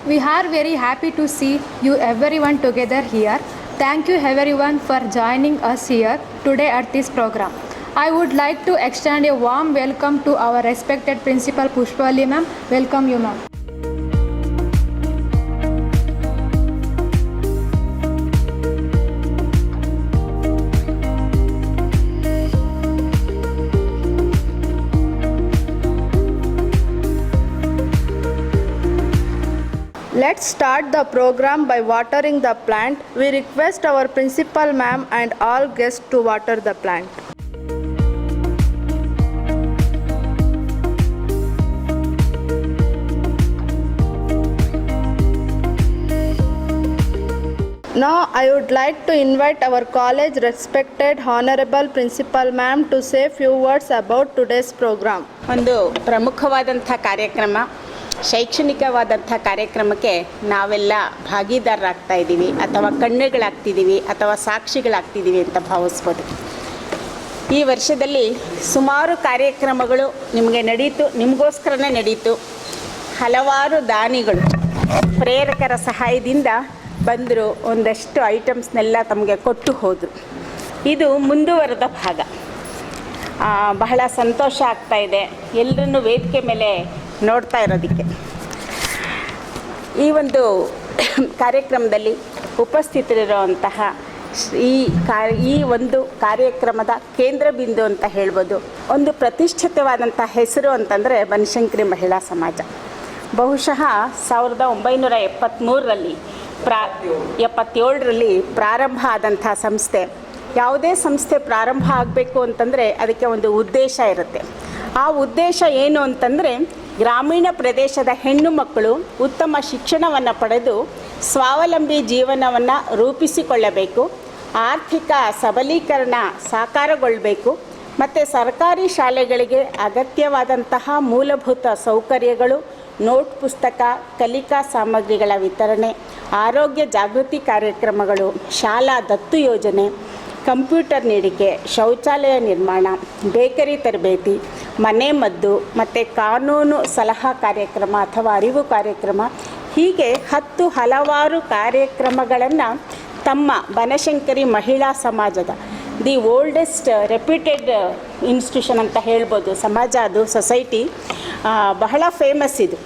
We are very happy to see you everyone together here. Thank you everyone for joining us here today at this program. I would like to extend a warm welcome to our respected Principal Pushpali ma'am. Welcome you ma'am. Let's start the program by watering the plant. We request our principal ma'am and all guests to water the plant. Now I would like to invite our college respected honorable principal ma'am to say few words about today's program. ಒಂದು ಪ್ರಮುಖವಾದಂಥ ಕಾರ್ಯಕ್ರಮ, ಶೈಕ್ಷಣಿಕವಾದಂಥ ಕಾರ್ಯಕ್ರಮಕ್ಕೆ ನಾವೆಲ್ಲ ಭಾಗಿದಾರರಾಗ್ತಾ ಇದ್ದೀವಿ ಅಥವಾ ಕಣ್ಣುಗಳಾಗ್ತಿದ್ದೀವಿ ಅಥವಾ ಸಾಕ್ಷಿಗಳಾಗ್ತಿದ್ದೀವಿ ಅಂತ ಭಾವಿಸ್ಬೋದು. ಈ ವರ್ಷದಲ್ಲಿ ಸುಮಾರು ಕಾರ್ಯಕ್ರಮಗಳು ನಿಮಗೆ ನಡೀತು, ನಿಮಗೋಸ್ಕರನೇ ನಡೀತು. ಹಲವಾರು ದಾನಿಗಳು ಪ್ರೇರಕರ ಸಹಾಯದಿಂದ ಬಂದರು, ಒಂದಷ್ಟು ಐಟಮ್ಸ್ನೆಲ್ಲ ತಮಗೆ ಕೊಟ್ಟು ಹೋದರು. ಇದು ಮುಂದುವರೆದ ಭಾಗ. ಬಹಳ ಸಂತೋಷ ಆಗ್ತಾ ಇದೆ ಎಲ್ಲರನ್ನೂ ವೇದಿಕೆ ಮೇಲೆ ನೋಡ್ತಾ ಇರೋದಕ್ಕೆ. ಈ ಒಂದು ಕಾರ್ಯಕ್ರಮದಲ್ಲಿ ಉಪಸ್ಥಿತರಿರುವಂತಹ ಈ ಒಂದು ಕಾರ್ಯಕ್ರಮದ ಕೇಂದ್ರ ಬಿಂದು ಅಂತ ಹೇಳ್ಬೋದು. ಒಂದು ಪ್ರತಿಷ್ಠಿತವಾದಂಥ ಹೆಸರು ಅಂತಂದರೆ ಬನಶಂಕರಿ ಮಹಿಳಾ ಸಮಾಜ. ಬಹುಶಃ 1973ರಲ್ಲಿ 77ರಲ್ಲಿ ಪ್ರಾರಂಭ ಆದಂಥ ಸಂಸ್ಥೆ. ಯಾವುದೇ ಸಂಸ್ಥೆ ಪ್ರಾರಂಭ ಆಗಬೇಕು ಅಂತಂದರೆ ಅದಕ್ಕೆ ಒಂದು ಉದ್ದೇಶ ಇರುತ್ತೆ. ಆ ಉದ್ದೇಶ ಏನು ಅಂತಂದರೆ, ಗ್ರಾಮೀಣ ಪ್ರದೇಶದ ಹೆಣ್ಣು ಮಕ್ಕಳು ಉತ್ತಮ ಶಿಕ್ಷಣವನ್ನು ಪಡೆದು ಸ್ವಾವಲಂಬಿ ಜೀವನವನ್ನು ರೂಪಿಸಿಕೊಳ್ಳಬೇಕು, ಆರ್ಥಿಕ ಸಬಲೀಕರಣ ಸಾಕಾರಗೊಳ್ಳಬೇಕು, ಮತ್ತು ಸರ್ಕಾರಿ ಶಾಲೆಗಳಿಗೆ ಅಗತ್ಯವಾದಂತಹ ಮೂಲಭೂತ ಸೌಕರ್ಯಗಳು, ನೋಟ್ ಪುಸ್ತಕ, ಕಲಿಕಾ ಸಾಮಗ್ರಿಗಳ ವಿತರಣೆ, ಆರೋಗ್ಯ ಜಾಗೃತಿ ಕಾರ್ಯಕ್ರಮಗಳು, ಶಾಲಾ ದತ್ತು ಯೋಜನೆ, ಕಂಪ್ಯೂಟರ್ ನೀಡಿಕೆ, ಶೌಚಾಲಯ ನಿರ್ಮಾಣ, ಬೇಕರಿ ತರಬೇತಿ, ಮನೆ ಮದ್ದು ಮತ್ತು ಕಾನೂನು ಸಲಹಾ ಕಾರ್ಯಕ್ರಮ ಅಥವಾ ಅರಿವು ಕಾರ್ಯಕ್ರಮ, ಹೀಗೆ ಹಲವಾರು ಕಾರ್ಯಕ್ರಮಗಳನ್ನು ತಮ್ಮ ಬನಶಂಕರಿ ಮಹಿಳಾ ಸಮಾಜದ ದಿ ಓಲ್ಡೆಸ್ಟ್ ರೆಪ್ಯೂಟೆಡ್ ಇನ್ಸ್ಟಿಟ್ಯೂಷನ್ ಅಂತ ಹೇಳ್ಬೋದು, ಸಮಾಜ ಅದು, ಸೊಸೈಟಿ ಬಹಳ ಫೇಮಸ್. ಇದು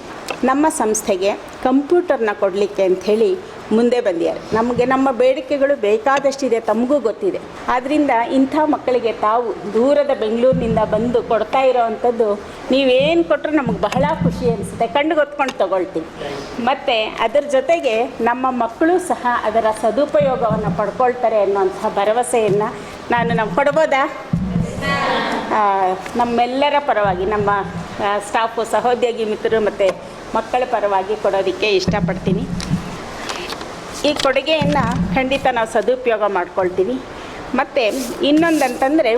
ನಮ್ಮ ಸಂಸ್ಥೆಗೆ ಕಂಪ್ಯೂಟರ್ನ ಕೊಡಲಿಕ್ಕೆ ಅಂಥೇಳಿ ಮುಂದೆ ಬಂದಿದ್ದಾರೆ. ನಮಗೆ ನಮ್ಮ ಬೇಡಿಕೆಗಳು ಬೇಕಾದಷ್ಟಿದೆ, ತಮಗೂ ಗೊತ್ತಿದೆ. ಆದ್ದರಿಂದ ಇಂಥ ಮಕ್ಕಳಿಗೆ ತಾವು ದೂರದ ಬೆಂಗಳೂರಿನಿಂದ ಬಂದು ಕೊಡ್ತಾ ಇರೋವಂಥದ್ದು, ನೀವೇನು ಕೊಟ್ಟರು ನಮಗೆ ಬಹಳ ಖುಷಿ ಅನಿಸುತ್ತೆ, ಕಣ್ಣಿಗೊತ್ಕೊಂಡು ತೊಗೊಳ್ತೀವಿ. ಮತ್ತು ಅದರ ಜೊತೆಗೆ ನಮ್ಮ ಮಕ್ಕಳು ಸಹ ಅದರ ಸದುಪಯೋಗವನ್ನು ಪಡ್ಕೊಳ್ತಾರೆ ಅನ್ನೋಂಥ ಭರವಸೆಯನ್ನು ನಾವು ಕೊಡ್ಬೋದಾ? ನಮ್ಮೆಲ್ಲರ ಪರವಾಗಿ, ನಮ್ಮ ಸ್ಟಾಫು, ಸಹೋದ್ಯೋಗಿ ಮಿತ್ರರು ಮತ್ತು ಮಕ್ಕಳ ಪರವಾಗಿ ಕೊಡೋದಕ್ಕೆ ಇಷ್ಟಪಡ್ತೀನಿ. ಈ ಕೊಡುಗೆಯನ್ನು ಖಂಡಿತ ನಾವು ಸದುಪಯೋಗ ಮಾಡ್ಕೊಳ್ತೀವಿ. ಮತ್ತು ಇನ್ನೊಂದಂತಂದರೆ,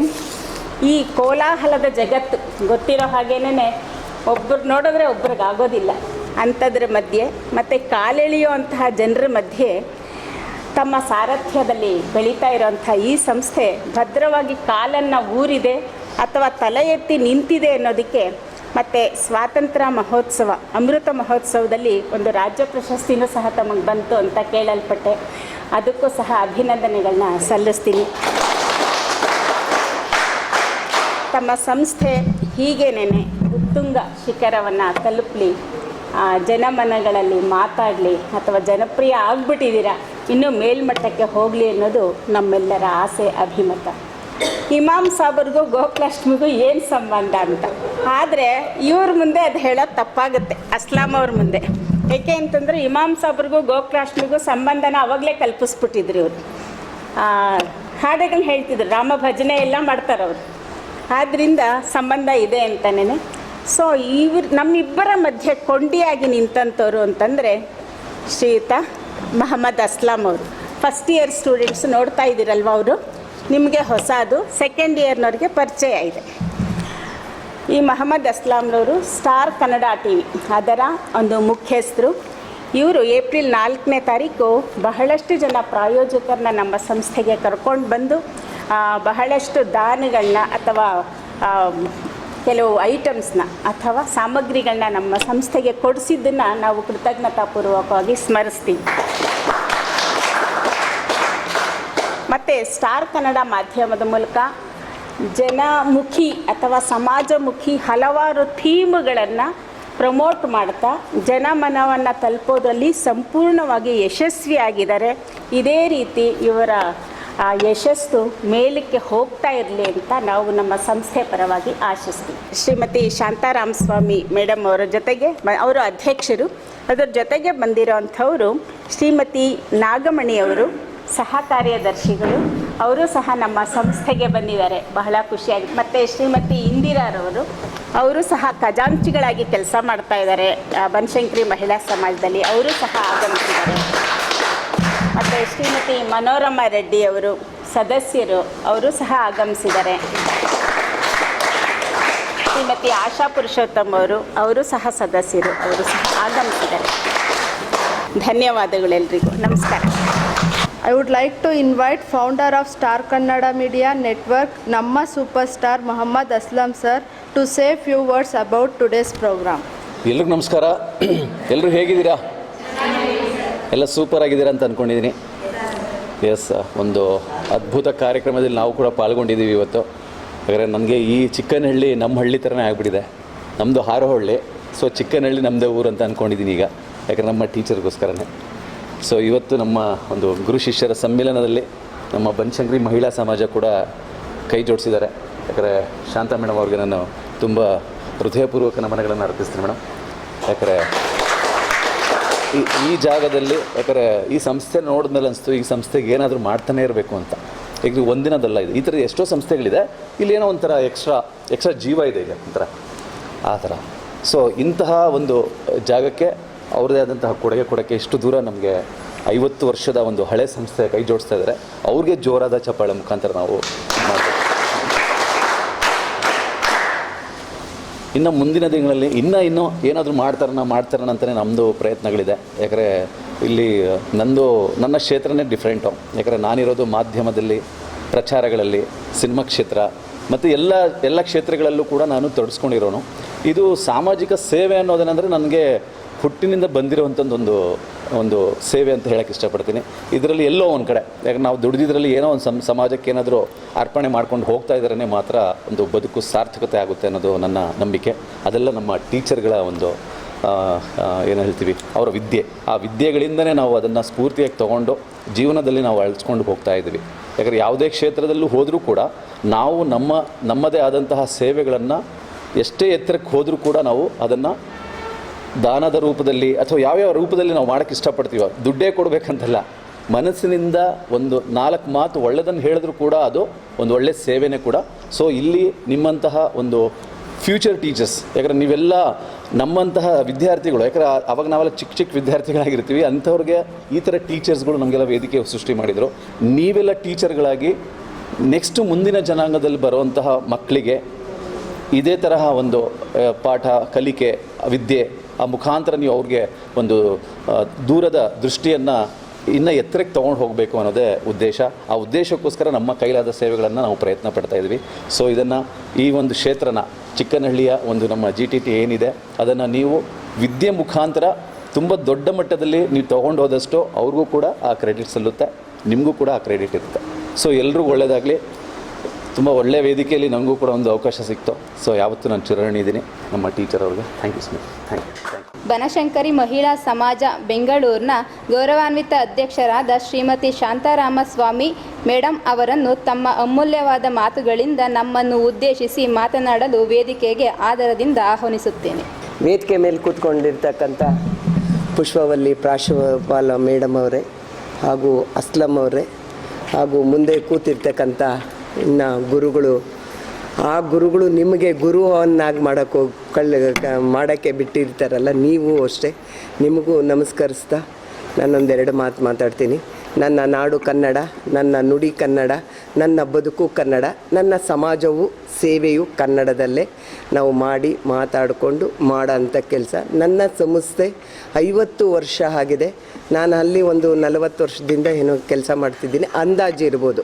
ಈ ಕೋಲಾಹಲದ ಜಗತ್ತು ಗೊತ್ತಿರೋ ಹಾಗೇನೆ ಒಬ್ಬರು ನೋಡಿದ್ರೆ ಒಬ್ರಿಗೆ ಆಗೋದಿಲ್ಲ. ಅಂಥದ್ರ ಮಧ್ಯೆ ಮತ್ತು ಕಾಲೆಳೆಯುವಂತಹ ಜನರ ಮಧ್ಯೆ ತಮ್ಮ ಸಾರಥ್ಯದಲ್ಲಿ ಬೆಳೀತಾ ಇರೋಂಥ ಈ ಸಂಸ್ಥೆ ಭದ್ರವಾಗಿ ಕಾಲನ್ನು ಊರಿದೆ ಅಥವಾ ತಲೆ ಎತ್ತಿ ನಿಂತಿದೆ ಅನ್ನೋದಕ್ಕೆ, ಮತ್ತು ಸ್ವಾತಂತ್ರ್ಯ ಮಹೋತ್ಸವ, ಅಮೃತ ಮಹೋತ್ಸವದಲ್ಲಿ ಒಂದು ರಾಜ್ಯ ಪ್ರಶಸ್ತಿನೂ ಸಹ ತಮಗೆ ಬಂತು ಅಂತ ಕೇಳಲ್ಪಟ್ಟೆ. ಅದಕ್ಕೂ ಸಹ ಅಭಿನಂದನೆಗಳನ್ನ ಸಲ್ಲಿಸ್ತೀನಿ. ತಮ್ಮ ಸಂಸ್ಥೆ ಹೀಗೇನೆ ಉತ್ತುಂಗ ಶಿಖರವನ್ನು ತಲುಪಲಿ, ಜನಮನಗಳಲ್ಲಿ ಮಾತಾಡಲಿ, ಅಥವಾ ಜನಪ್ರಿಯ ಆಗಿಬಿಟ್ಟಿದ್ದೀರಾ, ಇನ್ನೂ ಮೇಲ್ಮಟ್ಟಕ್ಕೆ ಹೋಗಲಿ ಅನ್ನೋದು ನಮ್ಮೆಲ್ಲರ ಆಸೆ, ಅಭಿಮತ. ಇಮಾಮ್ ಸಾಬ್ರಿಗೂ ಗೋಕುಲಾಷ್ಟಮಿಗೂ ಏನು ಸಂಬಂಧ ಅಂತ ಆದರೆ ಇವ್ರ ಮುಂದೆ ಅದು ಹೇಳೋದು ತಪ್ಪಾಗುತ್ತೆ, ಅಸ್ಲಾಂ ಅವ್ರ ಮುಂದೆ. ಏಕೆ ಅಂತಂದರೆ ಇಮಾಮ್ ಸಾಬ್ರಿಗೂ ಗೋಕುಲಾಷ್ಟಮಿಗೂ ಸಂಬಂಧನ ಅವಾಗಲೇ ಕಲ್ಪಿಸ್ಬಿಟ್ಟಿದ್ರು ಇವರು. ಹಾಡುಗಳನ್ನ ಹೇಳ್ತಿದ್ರು, ರಾಮ ಭಜನೆ ಎಲ್ಲ ಮಾಡ್ತಾರವ್ರು. ಆದ್ದರಿಂದ ಸಂಬಂಧ ಇದೆ ಅಂತಲೇ. ಸೊ ನಮ್ಮಿಬ್ಬರ ಮಧ್ಯೆ ಕೊಂಡಿಯಾಗಿ ನಿಂತಂಥವ್ರು ಅಂತಂದರೆ ಶ್ರೀಯುತ ಮೊಹಮ್ಮದ್ ಅಸ್ಲಾಂ ಅವರು. ಫಸ್ಟ್ ಇಯರ್ ಸ್ಟೂಡೆಂಟ್ಸ್ ನೋಡ್ತಾ ಇದ್ದೀರಲ್ವ, ಅವರು ನಿಮಗೆ ಹೊಸದು, ಸೆಕೆಂಡ್ ಇಯರ್ನವ್ರಿಗೆ ಪರಿಚಯ ಇದೆ. ಈ ಮೊಹಮ್ಮದ್ ಅಸ್ಲಾಂರವರು ಸ್ಟಾರ್ ಕನ್ನಡ ಟಿ ವಿ ಅದರ ಒಂದು ಮುಖ್ಯಸ್ಥರು. ಇವರು ಏಪ್ರಿಲ್ 4ನೇ ತಾರೀಕು ಬಹಳಷ್ಟು ಜನ ಪ್ರಾಯೋಜಕರನ್ನ ನಮ್ಮ ಸಂಸ್ಥೆಗೆ ಕರ್ಕೊಂಡು ಬಂದು ಬಹಳಷ್ಟು ದಾನಗಳನ್ನ ಅಥವಾ ಕೆಲವು ಐಟಮ್ಸ್ನ ಅಥವಾ ಸಾಮಗ್ರಿಗಳನ್ನ ನಮ್ಮ ಸಂಸ್ಥೆಗೆ ಕೊಡಿಸಿದ್ದನ್ನು ನಾವು ಕೃತಜ್ಞತಾಪೂರ್ವಕವಾಗಿ ಸ್ಮರಿಸ್ತೀವಿ. ಮತ್ತು ಸ್ಟಾರ್ ಕನ್ನಡ ಮಾಧ್ಯಮದ ಮೂಲಕ ಜನಮುಖಿ ಅಥವಾ ಸಮಾಜಮುಖಿ ಹಲವಾರು ಥೀಮ್ಗಳನ್ನು ಪ್ರಮೋಟ್ ಮಾಡ್ತಾ ಜನಮನವನ್ನು ತಲುಪೋದ್ರಲ್ಲಿ ಸಂಪೂರ್ಣವಾಗಿ ಯಶಸ್ವಿಯಾಗಿದ್ದಾರೆ. ಇದೇ ರೀತಿ ಇವರ ಯಶಸ್ಸು ಮೇಲಕ್ಕೆ ಹೋಗ್ತಾ ಇರಲಿ ಅಂತ ನಾವು ನಮ್ಮ ಸಂಸ್ಥೆ ಪರವಾಗಿ ಆಶಿಸ್ತೀವಿ. ಶ್ರೀಮತಿ ಶಾಂತಾರಾಮ ಸ್ವಾಮಿ ಮೇಡಮ್ ಅವರ ಜೊತೆಗೆ ಅವರು ಅಧ್ಯಕ್ಷರು, ಅದರ ಜೊತೆಗೆ ಬಂದಿರೋವಂಥವರು ಶ್ರೀಮತಿ ನಾಗಮಣಿಯವರು ಸಹ ಕಾರ್ಯದರ್ಶಿಗಳು, ಅವರು ಸಹ ನಮ್ಮ ಸಂಸ್ಥೆಗೆ ಬಂದಿದ್ದಾರೆ, ಬಹಳ ಖುಷಿಯಾಗಿ. ಮತ್ತು ಶ್ರೀಮತಿ ಇಂದಿರಾರವರು, ಅವರು ಸಹ ಖಜಾಂಚಿಗಳಾಗಿ ಕೆಲಸ ಮಾಡ್ತಾ ಇದ್ದಾರೆ ಬನಶಂಕರಿ ಮಹಿಳಾ ಸಮಾಜದಲ್ಲಿ, ಅವರು ಸಹ ಆಗಮಿಸಿದ್ದಾರೆ. ಮತ್ತು ಶ್ರೀಮತಿ ಮನೋರಮಾ ರೆಡ್ಡಿ ಅವರು ಸದಸ್ಯರು, ಅವರು ಸಹ ಆಗಮಿಸಿದ್ದಾರೆ. ಶ್ರೀಮತಿ ಆಶಾ ಪುರುಷೋತ್ತಮ್ ಅವರು ಸಹ ಸದಸ್ಯರು, ಅವರು ಸಹ ಆಗಮಿಸಿದ್ದಾರೆ. ಧನ್ಯವಾದಗಳೆಲ್ಲರಿಗೂ. ನಮಸ್ಕಾರ. I would like to invite founder of Star Kannada Media Network, Namma Superstar Muhammad Aslam sir, to say few words about today's program. ಎಲ್ರಿಗೂ ನಮಸ್ಕಾರ. ಎಲ್ಲರೂ ಹೇಗಿದ್ದೀರಾ? ಎಲ್ಲ ಸೂಪರ್ ಆಗಿದ್ದೀರಾ ಅಂತ ಅಂದ್ಕೊಂಡಿದ್ದೀನಿ. ಎಸ್, ಒಂದು ಅದ್ಭುತ ಕಾರ್ಯಕ್ರಮದಲ್ಲಿ ನಾವು ಕೂಡ ಪಾಲ್ಗೊಂಡಿದ್ದೀವಿ ಇವತ್ತು. ಯಾಕಂದರೆ ನನಗೆ ಈ ಚಿಕ್ಕನಹಳ್ಳಿ ನಮ್ಮ ಹಳ್ಳಿ ಥರನೇ ಆಗಿಬಿಟ್ಟಿದೆ. ನಮ್ಮದು ಹಾರೋಹಳ್ಳಿ, ಸೊ ಚಿಕ್ಕನಹಳ್ಳಿ ನಮ್ಮದೇ ಊರು ಅಂತ ಅಂದ್ಕೊಂಡಿದ್ದೀನಿ ಈಗ, ಯಾಕಂದರೆ ನಮ್ಮ ಟೀಚರ್ಗೋಸ್ಕರನೇ. ಸೊ ಇವತ್ತು ನಮ್ಮ ಒಂದು ಗುರು ಶಿಷ್ಯರ ಸಮ್ಮೇಳನದಲ್ಲಿ ನಮ್ಮ ಬನಶಂಕರಿ ಮಹಿಳಾ ಸಮಾಜ ಕೂಡ ಕೈ ಜೋಡಿಸಿದ್ದಾರೆ. ಯಾಕಂದರೆ ಶಾಂತಾ ಮೇಡಮ್ ಅವ್ರಿಗೆ ನಾನು ತುಂಬ ಹೃದಯಪೂರ್ವಕ ನಮನಗಳನ್ನು ಅರ್ಪಿಸ್ತೀನಿ ಮೇಡಮ್. ಯಾಕಂದರೆ ಈ ಜಾಗದಲ್ಲಿ, ಯಾಕಂದರೆ ಈ ಸಂಸ್ಥೆ ನೋಡಿದ್ಮೇಲೆ ಅನಿಸ್ತು ಈ ಸಂಸ್ಥೆಗೆ ಏನಾದರೂ ಮಾಡ್ತಾನೆ ಇರಬೇಕು ಅಂತ. ಈಗ ಒಂದಿನದಲ್ಲ, ಇದು ಈ ಥರ ಎಷ್ಟೋ ಸಂಸ್ಥೆಗಳಿದೆ, ಇಲ್ಲೇನೋ ಒಂಥರ ಎಕ್ಸ್ಟ್ರಾ ಜೀವ ಇದೆ ಈಗ ಒಂಥರ ಆ ಥರ. ಸೊ ಇಂತಹ ಒಂದು ಜಾಗಕ್ಕೆ ಅವ್ರದ್ದೇ ಆದಂತಹ ಕೊಡುಗೆ ಕೊಡೋಕ್ಕೆ ಇಷ್ಟು ದೂರ ನಮಗೆ 50 ವರ್ಷದ ಒಂದು ಹಳೆ ಸಂಸ್ಥೆ ಕೈ ಜೋಡಿಸ್ತಾ ಇದ್ದಾರೆ. ಅವ್ರಿಗೆ ಜೋರಾದ ಚಪ್ಪಾಳೆ ಮುಖಾಂತರ ನಾವು ಮಾಡ್ತೀವಿ. ಇನ್ನು ಮುಂದಿನ ದಿನಗಳಲ್ಲಿ ಇನ್ನೂ ಏನಾದರೂ ಮಾಡ್ತಾರಣ ಅಂತಲೇ ನಮ್ಮದು ಪ್ರಯತ್ನಗಳಿದೆ. ಯಾಕಂದರೆ ಇಲ್ಲಿ ನನ್ನ ಕ್ಷೇತ್ರನೇ ಡಿಫ್ರೆಂಟು. ಯಾಕಂದರೆ ನಾನಿರೋದು ಮಾಧ್ಯಮದಲ್ಲಿ, ಪ್ರಚಾರಗಳಲ್ಲಿ, ಸಿನಿಮಾ ಕ್ಷೇತ್ರ ಮತ್ತು ಎಲ್ಲ ಕ್ಷೇತ್ರಗಳಲ್ಲೂ ಕೂಡ ನಾನು ತೊಡಸ್ಕೊಂಡಿರೋನು. ಇದು ಸಾಮಾಜಿಕ ಸೇವೆ ಅನ್ನೋದೇನೆಂದರೆ ನನಗೆ ಹುಟ್ಟಿನಿಂದ ಬಂದಿರುವಂಥದ್ದೊಂದು ಸೇವೆ ಅಂತ ಹೇಳೋಕ್ಕೆ ಇಷ್ಟಪಡ್ತೀನಿ. ಇದರಲ್ಲಿ ಎಲ್ಲೋ ಒಂದು ಕಡೆ, ಯಾಕಂದ್ರೆ ನಾವು ದುಡಿದಿದ್ರಲ್ಲಿ ಏನೋ ಒಂದು ಸಮಾಜಕ್ಕೆ ಏನಾದರೂ ಅರ್ಪಣೆ ಮಾಡ್ಕೊಂಡು ಹೋಗ್ತಾ ಇದ್ರೇ ಮಾತ್ರ ಒಂದು ಬದುಕು ಸಾರ್ಥಕತೆ ಆಗುತ್ತೆ ಅನ್ನೋದು ನನ್ನ ನಂಬಿಕೆ. ಅದೆಲ್ಲ ನಮ್ಮ ಟೀಚರ್ಗಳ ಒಂದು ಏನು ಹೇಳ್ತೀವಿ, ಅವರ ವಿದ್ಯೆ, ಆ ವಿದ್ಯೆಗಳಿಂದನೇ ನಾವು ಅದನ್ನು ಸ್ಫೂರ್ತಿಯಾಗಿ ತೊಗೊಂಡು ಜೀವನದಲ್ಲಿ ನಾವು ಅಳಿಸ್ಕೊಂಡು ಹೋಗ್ತಾ ಇದ್ದೀವಿ. ಯಾಕಂದರೆ ಯಾವುದೇ ಕ್ಷೇತ್ರದಲ್ಲೂ ಹೋದರೂ ಕೂಡ ನಾವು ನಮ್ಮದೇ ಆದಂತಹ ಸೇವೆಗಳನ್ನು ಎಷ್ಟೇ ಎತ್ತರಕ್ಕೆ ಹೋದರೂ ಕೂಡ ನಾವು ಅದನ್ನು ದಾನದ ರೂಪದಲ್ಲಿ ಅಥವಾ ಯಾವ್ಯಾವ ರೂಪದಲ್ಲಿ ನಾವು ಮಾಡೋಕ್ಕೆ ಇಷ್ಟಪಡ್ತೀವೋ, ದುಡ್ಡೇ ಕೊಡಬೇಕಂತಲ್ಲ, ಮನಸ್ಸಿನಿಂದ ಒಂದು 4 ಮಾತು ಒಳ್ಳೆಯದನ್ನು ಹೇಳಿದ್ರೂ ಕೂಡ ಅದು ಒಂದು ಒಳ್ಳೆಯ ಸೇವೆನೇ ಕೂಡ. ಸೊ ಇಲ್ಲಿ ನಿಮ್ಮಂತಹ ಒಂದು ಫ್ಯೂಚರ್ ಟೀಚರ್ಸ್, ಯಾಕಂದರೆ ನೀವೆಲ್ಲ ನಮ್ಮಂತಹ ವಿದ್ಯಾರ್ಥಿಗಳು, ಯಾಕಂದರೆ ಅವಾಗ ನಾವೆಲ್ಲ ಚಿಕ್ಕ ವಿದ್ಯಾರ್ಥಿಗಳಾಗಿರ್ತೀವಿ, ಅಂಥವ್ರಿಗೆ ಈ ಥರ ಟೀಚರ್ಸ್ಗಳು ನಮಗೆಲ್ಲ ವೇದಿಕೆ ಸೃಷ್ಟಿ ಮಾಡಿದರು. ನೀವೆಲ್ಲ ಟೀಚರ್ಗಳಾಗಿ ನೆಕ್ಸ್ಟ್ ಮುಂದಿನ ಜನಾಂಗದಲ್ಲಿ ಬರುವಂತಹ ಮಕ್ಕಳಿಗೆ ಇದೇ ತರಹ ಒಂದು ಪಾಠ, ಕಲಿಕೆ, ವಿದ್ಯೆ, ಆ ಮುಖಾಂತರ ನೀವು ಅವ್ರಿಗೆ ಒಂದು ದೂರದ ದೃಷ್ಟಿಯನ್ನು ಇನ್ನೂ ಎತ್ತರಕ್ಕೆ ತೊಗೊಂಡು ಹೋಗಬೇಕು ಅನ್ನೋದೇ ಉದ್ದೇಶ. ಆ ಉದ್ದೇಶಕ್ಕೋಸ್ಕರ ನಮ್ಮ ಕೈಲಾದ ಸೇವೆಗಳನ್ನು ನಾವು ಪ್ರಯತ್ನ ಪಡ್ತಾ ಇದ್ವಿ. ಸೊ ಇದನ್ನು, ಈ ಒಂದು ಕ್ಷೇತ್ರನ, ಚಿಕ್ಕನಹಳ್ಳಿಯ ಒಂದು ನಮ್ಮ GTT ಏನಿದೆ, ಅದನ್ನು ನೀವು ವಿದ್ಯೆ ಮುಖಾಂತರ ತುಂಬ ದೊಡ್ಡ ಮಟ್ಟದಲ್ಲಿ ನೀವು ತೊಗೊಂಡು ಹೋದಷ್ಟು ಅವ್ರಿಗೂ ಕೂಡ ಆ ಕ್ರೆಡಿಟ್ ಸಲ್ಲುತ್ತೆ, ನಿಮಗೂ ಕೂಡ ಆ ಕ್ರೆಡಿಟ್ ಇರುತ್ತೆ. ಸೊ ಎಲ್ರಿಗೂ ಒಳ್ಳೆಯದಾಗಲಿ. ತುಂಬ ಒಳ್ಳೆಯ ವೇದಿಕೆಯಲ್ಲಿ ನನಗೂ ಕೂಡ ಒಂದು ಅವಕಾಶ ಸಿಕ್ತು. ಸೊ ಯಾವತ್ತೂ ನಾನು ಚಿರಋಣಿ ಇದ್ದೀನಿ ನಮ್ಮ ಟೀಚರ್ ಅವ್ರಿಗೆ. Thank you so much. Thank you. Banashankari Mahila Samaja ಬೆಂಗಳೂರಿನ ಗೌರವಾನ್ವಿತ ಅಧ್ಯಕ್ಷರಾದ ಶ್ರೀಮತಿ ಶಾಂತಾರಾಮ ಸ್ವಾಮಿ ಮೇಡಮ್ ಅವರನ್ನು ತಮ್ಮ ಅಮೂಲ್ಯವಾದ ಮಾತುಗಳಿಂದ ನಮ್ಮನ್ನು ಉದ್ದೇಶಿಸಿ ಮಾತನಾಡಲು ವೇದಿಕೆಗೆ ಆದರದಿಂದ ಆಹ್ವಾನಿಸುತ್ತೇನೆ. ವೇದಿಕೆ ಮೇಲೆ ಕೂತ್ಕೊಂಡಿರ್ತಕ್ಕಂಥ ಪುಷ್ಪವಲ್ಲಿ ಪ್ರಾಂಶುಪಾಲ ಮೇಡಮ್ ಅವರೇ, ಹಾಗೂ ಅಸ್ಲಂ ಅವರೇ, ಹಾಗೂ ಮುಂದೆ ಕೂತಿರ್ತಕ್ಕಂಥ ಇನ್ನು ಗುರುಗಳು, ಆ ಗುರುಗಳು ನಿಮಗೆ ಗುರುವನ್ನಾಗಿ ಮಾಡೋಕ್ಕೆ ಬಿಟ್ಟಿರ್ತಾರಲ್ಲ, ನೀವು ಅಷ್ಟೇ, ನಿಮಗೂ ನಮಸ್ಕರಿಸ್ತಾ ನಾನೊಂದೆರಡು ಮಾತು ಮಾತಾಡ್ತೀನಿ. ನನ್ನ ನಾಡು ಕನ್ನಡ, ನನ್ನ ನುಡಿ ಕನ್ನಡ, ನನ್ನ ಬದುಕು ಕನ್ನಡ, ನನ್ನ ಸಮಾಜವು ಸೇವೆಯು ಕನ್ನಡದಲ್ಲೇ ನಾವು ಮಾತಾಡಿಕೊಂಡು ಮಾಡೋಂಥ ಕೆಲಸ. ನನ್ನ ಸಂಸ್ಥೆ 50 ವರ್ಷ ಆಗಿದೆ. ನಾನು ಅಲ್ಲಿ ಒಂದು 40 ವರ್ಷದಿಂದ ಏನೋ ಕೆಲಸ ಮಾಡ್ತಿದ್ದೀನಿ ಅಂದಾಜು ಇರ್ಬೋದು.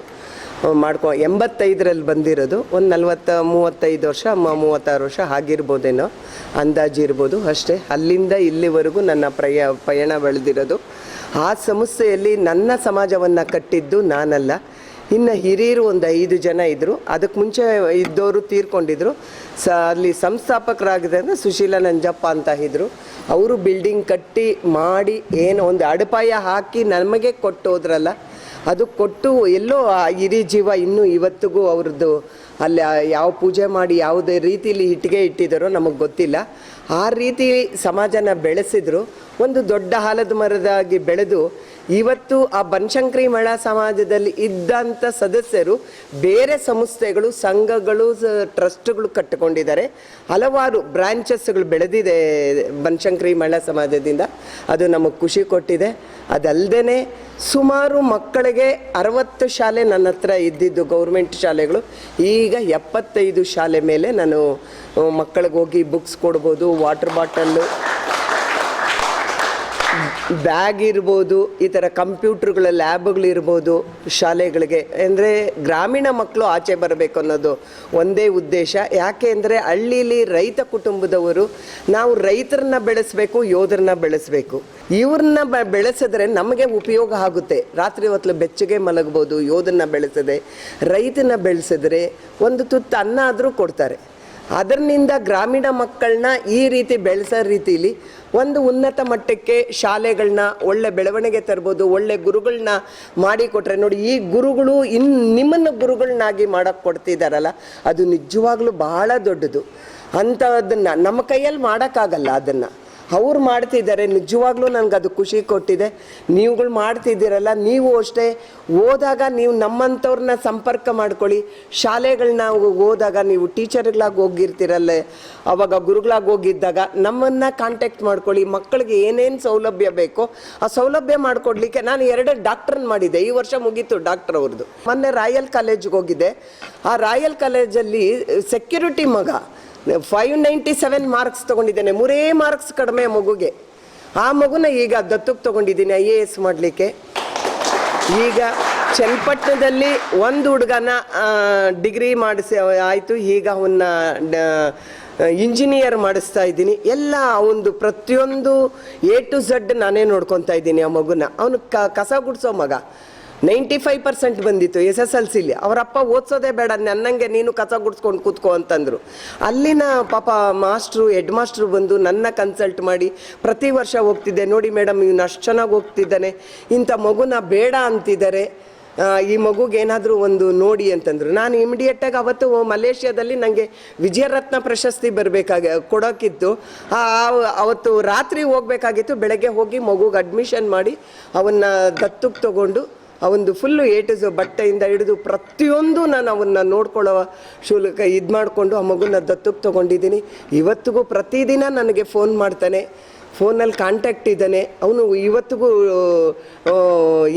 ಎಂಬತ್ತೈದರಲ್ಲಿ ಬಂದಿರೋದು. ಒಂದು 35 ವರ್ಷ 36 ವರ್ಷ ಆಗಿರ್ಬೋದೇನೋ, ಅಂದಾಜು ಇರ್ಬೋದು ಅಷ್ಟೇ. ಅಲ್ಲಿಂದ ಇಲ್ಲಿವರೆಗೂ ನನ್ನ ಪಯಣ ಬೆಳೆದಿರೋದು. ಆ ಸಂಸ್ಥೆಯಲ್ಲಿ ನನ್ನ ಸಮಾಜವನ್ನು ಕಟ್ಟಿದ್ದು ನಾನಲ್ಲ, ಇನ್ನು ಹಿರಿಯರು ಒಂದು 5 ಜನ ಇದ್ದರು. ಅದಕ್ಕೆ ಮುಂಚೆ ಇದ್ದವರು ತೀರ್ಕೊಂಡಿದ್ರು. ಅಲ್ಲಿ ಸಂಸ್ಥಾಪಕರಾಗಿದ್ದ ಸುಶೀಲಾ ನಂಜಪ್ಪ ಅಂತ ಇದ್ದರು. ಅವರು ಬಿಲ್ಡಿಂಗ್ ಕಟ್ಟಿ ಮಾಡಿ ಏನೋ ಒಂದು ಅಡಿಪಾಯ ಹಾಕಿ ನಮಗೆ ಕೊಟ್ಟೋದ್ರಲ್ಲ, ಅದು ಕೊಟ್ಟು ಎಲ್ಲೋ ಆ ಹಿರಿ ಜೀವ ಇನ್ನೂ ಇವತ್ತಿಗೂ ಅವ್ರದ್ದು ಅಲ್ಲಿ ಯಾವ ಪೂಜೆ ಮಾಡಿ ಯಾವುದೇ ರೀತಿಯಲ್ಲಿ ಇಟ್ಟಿಗೆ ಇಟ್ಟಿದ್ದಾರೋ ನಮಗೆ ಗೊತ್ತಿಲ್ಲ. ಆ ರೀತಿ ಸಮಾಜನ ಬೆಳೆಸಿದ್ರು. ಒಂದು ದೊಡ್ಡ ಆಲದ ಮರದಾಗಿ ಬೆಳೆದು ಇವತ್ತು ಆ ಬನಶಂಕರಿ ಮಹಿಳಾ ಸಮಾಜದಲ್ಲಿ ಇದ್ದಂಥ ಸದಸ್ಯರು ಬೇರೆ ಸಂಸ್ಥೆಗಳು, ಸಂಘಗಳು, ಟ್ರಸ್ಟ್ಗಳು ಕಟ್ಟಿಕೊಂಡಿದ್ದಾರೆ. ಹಲವಾರು ಬ್ರಾಂಚಸ್ಗಳು ಬೆಳೆದಿದೆ ಬನಶಂಕರಿ ಮಹಿಳಾ ಸಮಾಜದಿಂದ. ಅದು ನಮಗೆ ಖುಷಿ ಕೊಟ್ಟಿದೆ. ಅದಲ್ಲದೆ ಸುಮಾರು ಮಕ್ಕಳಿಗೆ 60 ಶಾಲೆ ನನ್ನ ಹತ್ರ ಇದ್ದಿದ್ದು ಗೌರ್ಮೆಂಟ್ ಶಾಲೆಗಳು. ಈಗ 75 ಶಾಲೆ ಮೇಲೆ ನಾನು ಮಕ್ಕಳಿಗೆ ಹೋಗಿ ಬುಕ್ಸ್ ಕೊಡ್ಬೋದು, ವಾಟರ್ ಬಾಟಲ್ಲು, ಬ್ಯಾಗ್ ಇರ್ಬೋದು, ಈ ಥರ ಕಂಪ್ಯೂಟ್ರುಗಳ ಲ್ಯಾಬ್ಗಳಿರ್ಬೋದು ಶಾಲೆಗಳಿಗೆ. ಅಂದರೆ ಗ್ರಾಮೀಣ ಮಕ್ಕಳು ಆಚೆ ಬರಬೇಕು ಅನ್ನೋದು ಒಂದೇ ಉದ್ದೇಶ. ಯಾಕೆ ಅಂದರೆ ಹಳ್ಳೀಲಿ ರೈತ ಕುಟುಂಬದವರು, ನಾವು ರೈತರನ್ನ ಬೆಳೆಸಬೇಕು, ಯೋಧರನ್ನ ಬೆಳೆಸಬೇಕು. ಇವ್ರನ್ನ ಬೆಳೆಸಿದ್ರೆ ನಮಗೆ ಉಪಯೋಗ ಆಗುತ್ತೆ. ರಾತ್ರಿ ಹೊತ್ತು ಬೆಚ್ಚಗೆ ಮಲಗ್ಬೋದು. ಯೋಧನ ಬೆಳೆಸದೆ ರೈತನ ಬೆಳೆಸಿದ್ರೆ ಒಂದು ತುತ್ತು ಅನ್ನ ಆದರೂ ಕೊಡ್ತಾರೆ. ಅದರಿಂದ ಗ್ರಾಮೀಣ ಮಕ್ಕಳನ್ನ ಈ ರೀತಿ ಬೆಳೆಸೋ ರೀತಿಲಿ ಒಂದು ಉನ್ನತ ಮಟ್ಟಕ್ಕೆ ಶಾಲೆಗಳನ್ನ ಒಳ್ಳೆ ಬೆಳವಣಿಗೆ ತರ್ಬೋದು. ಒಳ್ಳೆ ಗುರುಗಳನ್ನ ಮಾಡಿಕೊಟ್ರೆ ನೋಡಿ, ಈ ಗುರುಗಳು ನಿಮ್ಮನ್ನು ಗುರುಗಳನ್ನಾಗಿ ಮಾಡೋಕ್ಕೆ ಕೊಡ್ತಿದ್ದಾರಲ್ಲ, ಅದು ನಿಜವಾಗ್ಲೂ ಭಾಳ ದೊಡ್ಡದು. ಅಂಥದ್ದನ್ನು ನಮ್ಮ ಕೈಯಲ್ಲಿ ಮಾಡೋಕ್ಕಾಗಲ್ಲ. ಅದನ್ನು ಅವ್ರು ಮಾಡ್ತಿದ್ದಾರೆ. ನಿಜವಾಗ್ಲೂ ನನಗೆ ಅದು ಖುಷಿ ಕೊಟ್ಟಿದೆ. ನೀವುಗಳು ಮಾಡ್ತಿದ್ದೀರಲ್ಲ, ನೀವು ಅಷ್ಟೇ ಹೋದಾಗ ನೀವು ನಮ್ಮಂಥವ್ರನ್ನ ಸಂಪರ್ಕ ಮಾಡ್ಕೊಳ್ಳಿ. ಶಾಲೆಗಳನ್ನ ಹೋದಾಗ ನೀವು ಟೀಚರ್ಗಳಾಗಿ ಹೋಗಿರ್ತೀರಲ್ಲ, ಅವಾಗ ಗುರುಗಳಾಗಿ ಹೋಗಿದ್ದಾಗ ನಮ್ಮನ್ನು ಕಾಂಟ್ಯಾಕ್ಟ್ ಮಾಡ್ಕೊಳ್ಳಿ. ಮಕ್ಕಳಿಗೆ ಏನೇನು ಸೌಲಭ್ಯ ಬೇಕೋ ಆ ಸೌಲಭ್ಯ ಮಾಡಿಕೊಡ್ಲಿಕ್ಕೆ ನಾನು 2 ಡಾಕ್ಟ್ರನ್ನ ಮಾಡಿದ್ದೆ. ಈ ವರ್ಷ ಮುಗೀತು ಡಾಕ್ಟರ್ ಅವ್ರದ್ದು. ಮೊನ್ನೆ ರಾಯಲ್ ಕಾಲೇಜ್ಗೆ ಹೋಗಿದ್ದೆ. ಆ ರಾಯಲ್ ಕಾಲೇಜಲ್ಲಿ ಸೆಕ್ಯೂರಿಟಿ ಮಗ 597 ಮಾರ್ಕ್ಸ್ ತೊಗೊಂಡಿದ್ದೇನೆ. 3 ಮಾರ್ಕ್ಸ್ ಕಡಿಮೆ ಮಗುಗೆ. ಆ ಮಗುನ ಈಗ ದತ್ತಕ್ಕೆ ತೊಗೊಂಡಿದ್ದೀನಿ IAS ಮಾಡಲಿಕ್ಕೆ. ಈಗ ಚನ್ನಪಟ್ಟಣದಲ್ಲಿ ಒಂದು ಹುಡುಗನ ಡಿಗ್ರಿ ಮಾಡಿಸಿ ಆಯಿತು. ಈಗ ಅವನ್ನ ಇಂಜಿನಿಯರ್ ಮಾಡಿಸ್ತಾ ಇದ್ದೀನಿ. ಎಲ್ಲ ಒಂದು ಪ್ರತಿಯೊಂದು A to Z ನಾನೇ ನೋಡ್ಕೊತಾ ಇದ್ದೀನಿ ಆ ಮಗುನ. ಅವನು ಕಸ ಗುಡಿಸೋ ಮಗ. 95% ಬಂದಿತ್ತು SSLCಲಿ. ಅವರಪ್ಪ ಓದಿಸೋದೇ ಬೇಡ, ನನ್ನಂಗೆ ನೀನು ಕಸ ಗುಡಿಸ್ಕೊಂಡು ಕೂತ್ಕೋ ಅಂತಂದರು. ಅಲ್ಲಿನ ಪಾಪ ಹೆಡ್ ಮಾಸ್ಟ್ರು ಬಂದು ನನ್ನ ಕನ್ಸಲ್ಟ್ ಮಾಡಿ ಪ್ರತಿ ವರ್ಷ ಹೋಗ್ತಿದ್ದೆ. ನೋಡಿ ಮೇಡಮ್, ಇವನು ಅಷ್ಟು ಚೆನ್ನಾಗಿ ಹೋಗ್ತಿದ್ದಾನೆ, ಇಂಥ ಮಗುನ ಬೇಡ ಅಂತಿದ್ದಾರೆ, ಈ ಮಗುಗೆ ಏನಾದರೂ ಒಂದು ನೋಡಿ ಅಂತಂದರು. ನಾನು ಇಮಿಡಿಯೇಟಾಗಿ ಅವತ್ತು ಮಲೇಷ್ಯಾದಲ್ಲಿ ನನಗೆ ವಿಜಯರತ್ನ ಪ್ರಶಸ್ತಿ ಕೊಡೋಕ್ಕಿತ್ತು. ಅವತ್ತು ರಾತ್ರಿ ಹೋಗಬೇಕಾಗಿತ್ತು. ಬೆಳಗ್ಗೆ ಹೋಗಿ ಮಗುಗೆ ಅಡ್ಮಿಷನ್ ಮಾಡಿ ಅವನ್ನ ದತ್ತಕ್ಕೆ ತಗೊಂಡು ಅವೊಂದು ಫುಲ್ಲು A to Z ಬಟ್ಟೆಯಿಂದ ಹಿಡಿದು ಪ್ರತಿಯೊಂದು ನಾನು ಅವನ್ನ ನೋಡ್ಕೊಳ್ಳೋ ಶುಲ್ಕ ಇದು ಮಾಡಿಕೊಂಡು ಆ ಮಗುನ ದತ್ತಕ್ಕೆ ತೊಗೊಂಡಿದ್ದೀನಿ. ಇವತ್ತಿಗೂ ಪ್ರತಿದಿನ ನನಗೆ ಫೋನ್ ಮಾಡ್ತಾನೆ. ಫೋನಲ್ಲಿ ಕಾಂಟ್ಯಾಕ್ಟ್ ಇದ್ದಾನೆ. ಅವನು ಇವತ್ತಿಗೂ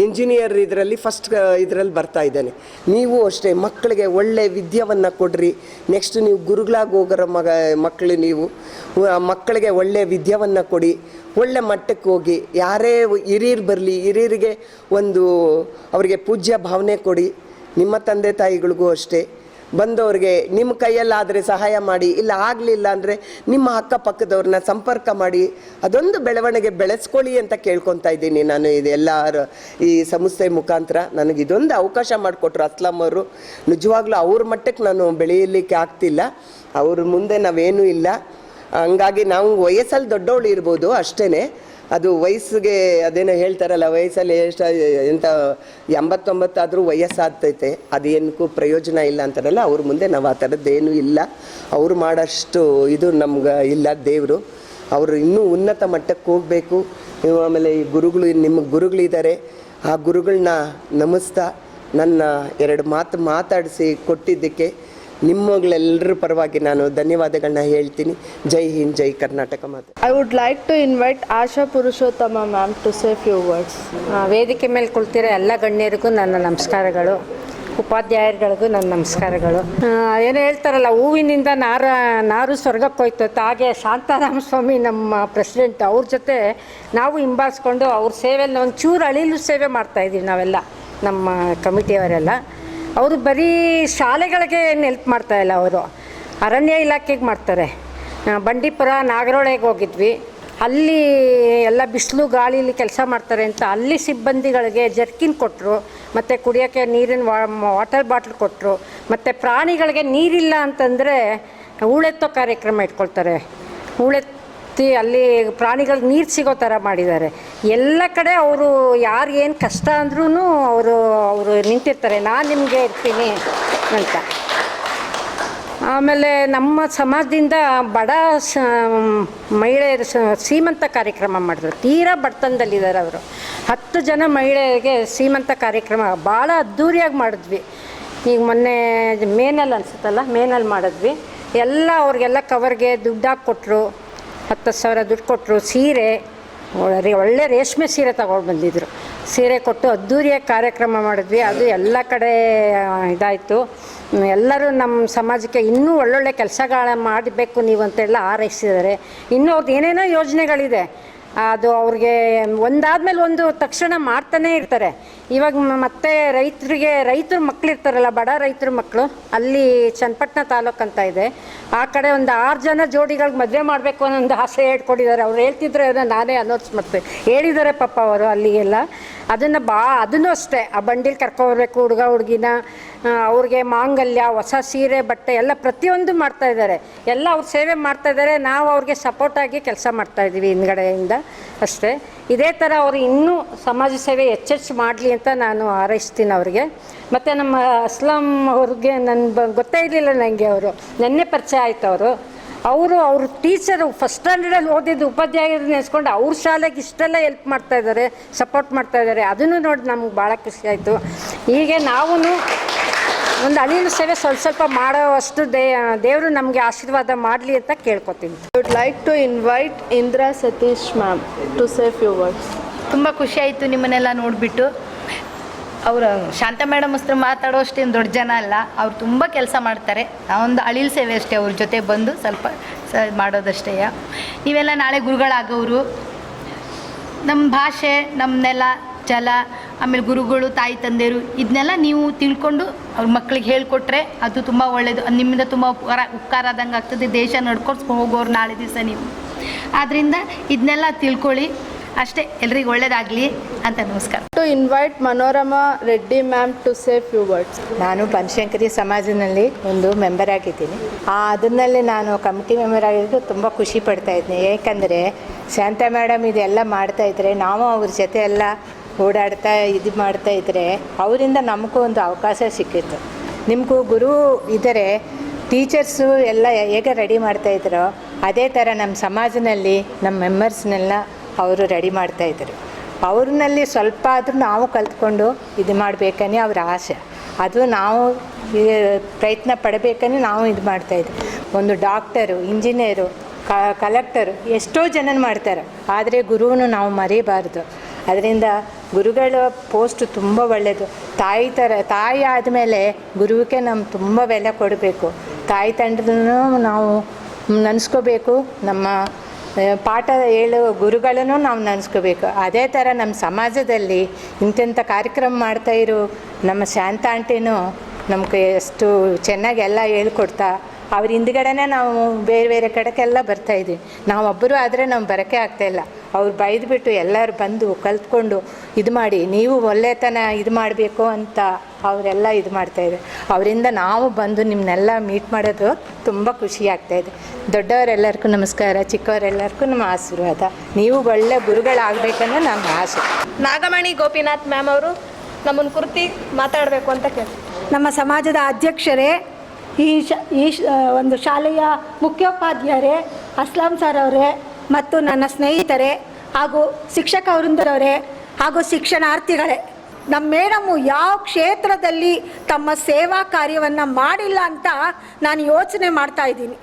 ಇಂಜಿನಿಯರ್ ಇದರಲ್ಲಿ ಫಸ್ಟ್ ಇದರಲ್ಲಿ ಬರ್ತಾ ಇದ್ದಾನೆ. ನೀವು ಅಷ್ಟೇ ಮಕ್ಕಳಿಗೆ ಒಳ್ಳೆ ವಿದ್ಯೆಯನ್ನು ಕೊಡ್ರಿ. ನೆಕ್ಸ್ಟ್ ನೀವು ಗುರುಗಳಾಗಿ ಹೋಗೋರ ಮಕ್ಕಳು ನೀವು ಮಕ್ಕಳಿಗೆ ಒಳ್ಳೆ ವಿದ್ಯೆಯನ್ನು ಕೊಡಿ. ಒಳ್ಳೆ ಮಟ್ಟಕ್ಕೆ ಹೋಗಿ. ಯಾರೇ ಹಿರಿಯರು ಬರಲಿ, ಹಿರಿಯರಿಗೆ ಒಂದು ಅವರಿಗೆ ಪೂಜ್ಯ ಭಾವನೆ ಕೊಡಿ. ನಿಮ್ಮ ತಂದೆ ತಾಯಿಗಳಿಗೂ ಅಷ್ಟೇ ಬಂದವ್ರಿಗೆ ನಿಮ್ಮ ಕೈಯಲ್ಲಾದರೆ ಸಹಾಯ ಮಾಡಿ. ಇಲ್ಲ ಆಗಲಿಲ್ಲ ಅಂದರೆ ನಿಮ್ಮ ಅಕ್ಕಪಕ್ಕದವ್ರನ್ನ ಸಂಪರ್ಕ ಮಾಡಿ. ಅದೊಂದು ಬೆಳವಣಿಗೆ ಬೆಳೆಸ್ಕೊಳ್ಳಿ ಅಂತ ಕೇಳ್ಕೊತಾ ಇದ್ದೀನಿ ನಾನು. ಇದೆಲ್ಲರ ಈ ಸಂಸ್ಥೆ ಮುಖಾಂತರ ನನಗೆ ಇದೊಂದು ಅವಕಾಶ ಮಾಡಿಕೊಟ್ರು ಅಸ್ಲಂ ಅವರು. ನಿಜವಾಗ್ಲೂ ಅವ್ರ ಮಟ್ಟಕ್ಕೆ ನಾನು ಬೆಳೆಯಲಿಕ್ಕೆ ಆಗ್ತಿಲ್ಲ. ಅವ್ರ ಮುಂದೆ ನಾವೇನೂ ಇಲ್ಲ. ಹಂಗಾಗಿ ನಾವು ವಯಸ್ಸಲ್ಲಿ ದೊಡ್ಡವಳು ಇರ್ಬೋದು ಅಷ್ಟೇ. ಅದು ವಯಸ್ಸಿಗೆ ಅದೇನೋ ಹೇಳ್ತಾರಲ್ಲ, ವಯಸ್ಸಲ್ಲಿ ಎಂಥ 89 ಆದರೂ ವಯಸ್ಸಾಗ್ತೈತೆ, ಅದೇನಕ್ಕೂ ಪ್ರಯೋಜನ ಇಲ್ಲ ಅಂತಾರಲ್ಲ. ಅವ್ರ ಮುಂದೆ ನಾವು ಆ ಥರದ್ದೇನೂ ಇಲ್ಲ. ಅವರು ಮಾಡೋಷ್ಟು ಇದು ನಮ್ಗೆ ಇಲ್ಲ. ದೇವರು ಅವರು ಇನ್ನೂ ಉನ್ನತ ಮಟ್ಟಕ್ಕೆ ಹೋಗಬೇಕು. ಆಮೇಲೆ ಈ ಗುರುಗಳು, ನಿಮ್ಮ ಗುರುಗಳಿದ್ದಾರೆ, ಆ ಗುರುಗಳನ್ನ ನಮಿಸ್ತಾ ನನ್ನ 2 ಮಾತು ಮಾತಾಡಿಸಿ ಕೊಟ್ಟಿದ್ದಕ್ಕೆ ನಿಮ್ಮಗಳೆಲ್ಲರ ಪರವಾಗಿ ನಾನು ಧನ್ಯವಾದಗಳನ್ನ ಹೇಳ್ತೀನಿ. ಜೈ ಹಿಂದ್, ಜೈ ಕರ್ನಾಟಕ ಮಾತೆ. I would like to invite Asha Purushottama ma'am to say few words. ವೇದಿಕೆ ಮೇಲೆ ಕುಳಿತಿರೋ ಎಲ್ಲ ಗಣ್ಯರಿಗೂ ನನ್ನ ನಮಸ್ಕಾರಗಳು. ಉಪಾಧ್ಯಾಯರುಗಳಿಗೂ ನನ್ನ ನಮಸ್ಕಾರಗಳು. ಏನು ಹೇಳ್ತಾರಲ್ಲ, ಹೂವಿನಿಂದ ನಾರು ಸ್ವರ್ಗಕ್ಕೆ ಹೋಯ್ತು. ಹಾಗೆ ಶಾಂತಾರಾಮ ಸ್ವಾಮಿ ನಮ್ಮ ಪ್ರೆಸಿಡೆಂಟ್, ಅವ್ರ ಜೊತೆ ನಾವು ಹಿಂಬಾಲಿಸ್ಕೊಂಡು ಅವ್ರ ಸೇವೆಯಲ್ಲಿ ಒಂಚೂರು ಅಳಿಲು ಸೇವೆ ಮಾಡ್ತಾಯಿದ್ದೀವಿ ನಾವೆಲ್ಲ, ನಮ್ಮ ಕಮಿಟಿಯವರೆಲ್ಲ. ಅವರು ಬರೀ ಶಾಲೆಗಳಿಗೆ ಏನು ಹೆಲ್ಪ್ ಮಾಡ್ತಾಯಿಲ್ಲ, ಅವರು ಅರಣ್ಯ ಇಲಾಖೆಗೆ ಮಾಡ್ತಾರೆ. ಬಂಡೀಪುರ ನಾಗರೋಳೆಗೆ ಹೋಗಿದ್ವಿ, ಅಲ್ಲಿ ಎಲ್ಲ ಬಿಸಿಲು ಗಾಳೀಲಿ ಕೆಲಸ ಮಾಡ್ತಾರೆ ಅಂತ ಅಲ್ಲಿ ಸಿಬ್ಬಂದಿಗಳಿಗೆ ಜರ್ಕಿನ್ ಕೊಟ್ಟರು, ಮತ್ತು ಕುಡಿಯೋಕ್ಕೆ ನೀರಿನ ವಾಟರ್ ಬಾಟ್ಲ್ ಕೊಟ್ಟರು. ಮತ್ತು ಪ್ರಾಣಿಗಳಿಗೆ ನೀರಿಲ್ಲ ಅಂತಂದರೆ ಹೂಳೆತ್ತೋ ಕಾರ್ಯಕ್ರಮ ಇಟ್ಕೊಳ್ತಾರೆ. ಹೂಳೆತ್ತಿ ಅಲ್ಲಿ ಪ್ರಾಣಿಗಳಿಗೆ ನೀರು ಸಿಗೋ ಥರ ಮಾಡಿದ್ದಾರೆ. ಎಲ್ಲ ಕಡೆ ಅವರು ಯಾರು ಏನು ಕಷ್ಟ ಅಂದ್ರೂ ಅವರು ನಿಂತಿರ್ತಾರೆ, ನಾನು ನಿಮಗೆ ಇರ್ತೀನಿ ಅಂತ. ಆಮೇಲೆ ನಮ್ಮ ಸಮಾಜದಿಂದ ಬಡ ಮಹಿಳೆಯರು ಸೀಮಂತ ಕಾರ್ಯಕ್ರಮ ಮಾಡಿದ್ರು. ತೀರಾ ಬಡತನದಲ್ಲಿದ್ದಾರೆ ಅವರು. 10 ಜನ ಮಹಿಳೆಯರಿಗೆ ಸೀಮಂತ ಕಾರ್ಯಕ್ರಮ ಭಾಳ ಅದ್ಧೂರಿಯಾಗಿ ಮಾಡಿದ್ವಿ. ಈಗ ಮೊನ್ನೆ ಮೇನಲ್ಲಿ ಅನಿಸುತ್ತಲ್ಲ, ಮೇನಲ್ಲಿ ಮಾಡಿದ್ವಿ. ಎಲ್ಲ ಅವ್ರಿಗೆಲ್ಲ ಕವರ್ಗೆ ದುಡ್ಡು ಹಾಕಿ ಕೊಟ್ಟರು, 10,000 ದುಡ್ಡು ಕೊಟ್ಟರು. ಸೀರೆ ಒಳ್ಳೆ ರೇಷ್ಮೆ ಸೀರೆ ತಗೊಂಡು ಬಂದಿದ್ದರು. ಸೀರೆ ಕೊಟ್ಟು ಅದ್ಧೂರಿಯಾಗಿ ಕಾರ್ಯಕ್ರಮ ಮಾಡಿದ್ವಿ. ಅದು ಎಲ್ಲ ಕಡೆ ಇದಾಯಿತು. ಎಲ್ಲರೂ ನಮ್ಮ ಸಮಾಜಕ್ಕೆ ಇನ್ನೂ ಒಳ್ಳೊಳ್ಳೆ ಕೆಲಸಗಳ ಮಾಡಬೇಕು ನೀವು ಅಂತೆಲ್ಲ ಹಾರೈಸಿದ್ದಾರೆ. ಇನ್ನೂ ಅವ್ರದ್ದು ಏನೇನೋ ಯೋಜನೆಗಳಿದೆ, ಅದು ಅವ್ರಿಗೆ ಒಂದಾದ್ಮೇಲೆ ಒಂದು ತಕ್ಷಣ ಮಾಡ್ತಾನೇ ಇರ್ತಾರೆ. ಇವಾಗ ಮತ್ತೆ ರೈತರ ಮಕ್ಕಳಿರ್ತಾರಲ್ಲ, ಬಡ ರೈತರ ಮಕ್ಕಳು, ಅಲ್ಲಿ ಚನ್ನಪಟ್ಟಣ ತಾಲೂಕು ಅಂತ ಇದೆ, ಆ ಕಡೆ ಒಂದು 6 ಜನ ಜೋಡಿಗಳಿಗೆ ಮದುವೆ ಮಾಡಬೇಕು ಅನ್ನೋ ಒಂದು ಆಸೆ ಹೇಳ್ಕೊಂಡಿದ್ದಾರೆ. ಅವ್ರು ಹೇಳ್ತಿದ್ರೆ ನಾನೇ ಅನೌನ್ಸ್ ಮಾಡ್ತೀನಿ, ಹೇಳಿದ್ದಾರೆ ಪಾಪ ಅವರು ಅಲ್ಲಿಗೆಲ್ಲ. ಅದನ್ನು ಅಷ್ಟೇ, ಆ ಬಂಡಿಲಿ ಕರ್ಕೊಬರ್ಬೇಕು ಹುಡುಗ ಹುಡುಗಿನ, ಅವ್ರಿಗೆ ಮಾಂಗಲ್ಯ, ಹೊಸ ಸೀರೆ, ಬಟ್ಟೆ ಎಲ್ಲ ಪ್ರತಿಯೊಂದು ಮಾಡ್ತಾಯಿದ್ದಾರೆ. ಎಲ್ಲ ಅವ್ರು ಸೇವೆ ಮಾಡ್ತಾಯಿದ್ದಾರೆ. ನಾವು ಅವ್ರಿಗೆ ಸಪೋರ್ಟಾಗಿ ಕೆಲಸ ಮಾಡ್ತಾಯಿದ್ದೀವಿ ಹಿಂದ್ಗಡೆಯಿಂದ ಅಷ್ಟೇ. ಇದೇ ಥರ ಅವರು ಇನ್ನೂ ಸಮಾಜ ಸೇವೆ ಹೆಚ್ಚೆಚ್ಚು ಮಾಡಲಿ ಅಂತ ನಾನು ಹಾರೈಸ್ತೀನಿ ಅವ್ರಿಗೆ. ಮತ್ತು ನಮ್ಮ ಅಸ್ಲಾಂ ಅವ್ರಿಗೆ ಗೊತ್ತೇ ಇರಲಿಲ್ಲ ನನಗೆ, ಅವರು ನೆನ್ನೆ ಪರಿಚಯ ಆಯಿತು. ಅವರು ಟೀಚರು ಫಸ್ಟ್ ಸ್ಟ್ಯಾಂಡರ್ಡಲ್ಲಿ ಓದಿದ್ದು ಉಪಾಧ್ಯಾಯರು ನೆನೆಸ್ಕೊಂಡು ಅವ್ರ ಶಾಲೆಗೆ ಇಷ್ಟೆಲ್ಲ ಹೆಲ್ಪ್ ಮಾಡ್ತಾಯಿದ್ದಾರೆ, ಸಪೋರ್ಟ್ ಮಾಡ್ತಾಯಿದ್ದಾರೆ. ಅದನ್ನು ನೋಡಿ ನಮ್ಗೆ ಭಾಳ ಖುಷಿ ಆಯಿತು. ಹೀಗೆ ನಾವು ಒಂದು ಅಳಿಲು ಸೇವೆ ಸ್ವಲ್ಪ ಮಾಡೋವಷ್ಟು ದೇವರು ನಮಗೆ ಆಶೀರ್ವಾದ ಮಾಡಲಿ ಅಂತ ಕೇಳ್ಕೊತೀನಿ. I would like to invite Indra Satish ma'am to say few words. ತುಂಬ ಖುಷಿ ಆಯಿತು ನಿಮ್ಮನ್ನೆಲ್ಲ ನೋಡಿಬಿಟ್ಟು. ಅವರು ಶಾಂತ ಮೇಡಮ್ ಹತ್ರ ಮಾತಾಡೋಷ್ಟೇನು ದೊಡ್ಡ ಜನ ಅಲ್ಲ, ಅವ್ರು ತುಂಬ ಕೆಲಸ ಮಾಡ್ತಾರೆ. ನಾವೊಂದು ಅಳಿಲು ಸೇವೆ ಅಷ್ಟೇ, ಅವ್ರ ಜೊತೆ ಬಂದು ಸ್ವಲ್ಪ ಮಾಡೋದಷ್ಟೇ. ನೀವೆಲ್ಲ ನಾಳೆ ಗುರುಗಳಾಗೋರು. ನಮ್ಮ ಭಾಷೆ, ನಮ್ಮ ನೆಲ ಜಲ, ಆಮೇಲೆ ಗುರುಗಳು, ತಾಯಿ ತಂದೆಯರು, ಇದನ್ನೆಲ್ಲ ನೀವು ತಿಳ್ಕೊಂಡು ಅವ್ರ ಮಕ್ಕಳಿಗೆ ಹೇಳಿಕೊಟ್ರೆ ಅದು ತುಂಬ ಒಳ್ಳೆಯದು. ನಿಮ್ಮಿಂದ ತುಂಬ ಉಪಕಾರ ಆದಂಗೆ ಆಗ್ತದೆ. ದೇಶ ನಡ್ಕೊಂಡು ಹೋಗೋರು ನಾಳೆ ದಿವಸ ನೀವು. ಆದ್ದರಿಂದ ಇದನ್ನೆಲ್ಲ ತಿಳ್ಕೊಳ್ಳಿ ಅಷ್ಟೇ. ಎಲ್ರಿಗೂ ಒಳ್ಳೆಯದಾಗಲಿ ಅಂತ ನಮಸ್ಕಾರ. To invite Manorama Reddy ma'am to say few words. ನಾನು ಬನಶಂಕರಿ ಸಮಾಜದಲ್ಲಿ ಒಂದು ಮೆಂಬರ್ ಆಗಿದ್ದೀನಿ. ಅದನ್ನಲ್ಲಿ ನಾನು ಕಮಿಟಿ ಮೆಂಬರ್ ಆಗಿದ್ದು ತುಂಬ ಖುಷಿ ಪಡ್ತಾ ಇದ್ದೀನಿ. ಏಕೆಂದರೆ ಶಾಂತ ಮೇಡಮ್ ಇದೆಲ್ಲ ಮಾಡ್ತಾಯಿದ್ರೆ ನಾವು ಅವ್ರ ಜೊತೆ ಎಲ್ಲ ಓಡಾಡ್ತಾ ಮಾಡ್ತಾಯಿದ್ರೆ ಅವರಿಂದ ನಮಗೂ ಒಂದು ಅವಕಾಶ ಸಿಕ್ಕಿತ್ತು. ನಿಮಗೂ ಗುರು ಇದ್ದರೆ ಟೀಚರ್ಸು ಎಲ್ಲ ಹೇಗೆ ರೆಡಿ ಮಾಡ್ತಾಯಿದ್ರೋ ಅದೇ ಥರ ನಮ್ಮ ಸಮಾಜದಲ್ಲಿ ನಮ್ಮ ಮೆಂಬರ್ಸ್ನೆಲ್ಲ ಅವರು ರೆಡಿ ಮಾಡ್ತಾಯಿದ್ರು. ಅವ್ರನ್ನಲ್ಲಿ ಸ್ವಲ್ಪ ಆದರೂ ನಾವು ಕಲ್ತ್ಕೊಂಡು ಇದು ಮಾಡಬೇಕನೇ ಅವ್ರ ಆಸೆ. ಅದು ನಾವು ಪ್ರಯತ್ನ ಪಡಬೇಕನೇ ನಾವು ಇದು ಮಾಡ್ತಾಯಿದ್ವಿ. ಒಂದು ಡಾಕ್ಟರು, ಇಂಜಿನಿಯರು, ಕಲೆಕ್ಟರು ಎಷ್ಟೋ ಜನ ಮಾಡ್ತಾರೆ, ಆದರೆ ಗುರುವನ್ನು ನಾವು ಮರೀಬಾರ್ದು. ಅದರಿಂದ ಗುರುಗಳ ಪೋಸ್ಟ್ ತುಂಬ ಒಳ್ಳೆಯದು. ತಾಯಿ ಆದಮೇಲೆ ಗುರುವಿಗೆ ನಮ್ಮ ತುಂಬ ಬೆಲೆ ಕೊಡಬೇಕು. ತಾಯಿ ತಂಡದನ್ನು ನಾವು ನೆನೆಸ್ಕೋಬೇಕು. ನಮ್ಮ ಪಾಠ ಹೇಳೋ ಗುರುಗಳನ್ನು ನಾವು ನೆನೆಸ್ಕೋಬೇಕು. ಅದೇ ಥರ ನಮ್ಮ ಸಮಾಜದಲ್ಲಿ ಇಂಥ ಕಾರ್ಯಕ್ರಮ ಮಾಡ್ತಾಯಿರೋ ನಮ್ಮ ಶಾಂತ ಆಂಟಿನೂ ನಮಗೆ ಎಷ್ಟು ಚೆನ್ನಾಗಿ ಎಲ್ಲ ಹೇಳ್ಕೊಡ್ತಾ ಅವ್ರ ಹಿಂದ್ಗಡೆನೇ ನಾವು ಬೇರೆ ಬೇರೆ ಕಡೆಗೆಲ್ಲ ಬರ್ತಾಯಿದ್ವಿ. ನಾವೊಬ್ಬರು ಆದರೆ ನಾವು ಬರೋಕ್ಕೆ ಆಗ್ತಾಯಿಲ್ಲ. ಅವ್ರು ಬೈದ್ಬಿಟ್ಟು ಎಲ್ಲರೂ ಬಂದು ಕಲ್ತ್ಕೊಂಡು ಇದು ಮಾಡಿ ನೀವು ಒಳ್ಳೆತನ ಇದು ಮಾಡಬೇಕು ಅಂತ ಅವರೆಲ್ಲ ಇದು ಮಾಡ್ತಾಯಿದ್ರು. ಅವರಿಂದ ನಾವು ಬಂದು ನಿಮ್ಮನ್ನೆಲ್ಲ ಮೀಟ್ ಮಾಡೋದು ತುಂಬ ಖುಷಿ ಆಗ್ತಾಯಿದೆ. ದೊಡ್ಡವರೆಲ್ಲರಿಗೂ ನಮಸ್ಕಾರ, ಚಿಕ್ಕವರೆಲ್ಲರಿಗೂ ನಮ್ಮ ಆಶೀರ್ವಾದ. ನೀವು ಒಳ್ಳೆ ಗುರುಗಳಾಗಬೇಕನ್ನೋ ನಮ್ಮ ಆಸೆ. ನಾಗಮಣಿ ಗೋಪಿನಾಥ್ ಮ್ಯಾಮ್ ಅವರು ನಮ್ಮನ್ನು ಕುರಿತು ಮಾತಾಡಬೇಕು ಅಂತ ಕೇಳಿ. ನಮ್ಮ ಸಮಾಜದ ಅಧ್ಯಕ್ಷರೇ, ಈ ಒಂದು ಶಾಲೆಯ ಮುಖ್ಯೋಪಾಧ್ಯಾಯರೇ, ಅಸ್ಲಾಂ ಸರ್ ಅವರೇ ಮತ್ತು ನನ್ನ ಸ್ನೇಹಿತರೆ ಹಾಗೂ ಶಿಕ್ಷಕ ವೃಂದದವರೇ ಹಾಗೂ ಶಿಕ್ಷಣಾರ್ಥಿಗಳೇ, ನಮ್ಮ ಮೇಡಮ್ಮು ಯಾವ ಕ್ಷೇತ್ರದಲ್ಲಿ ತಮ್ಮ ಸೇವಾ ಕಾರ್ಯವನ್ನು ಮಾಡಿಲ್ಲ ಅಂತ ನಾನು ಯೋಚನೆ ಮಾಡ್ತಾ ಇದ್ದೀನಿ.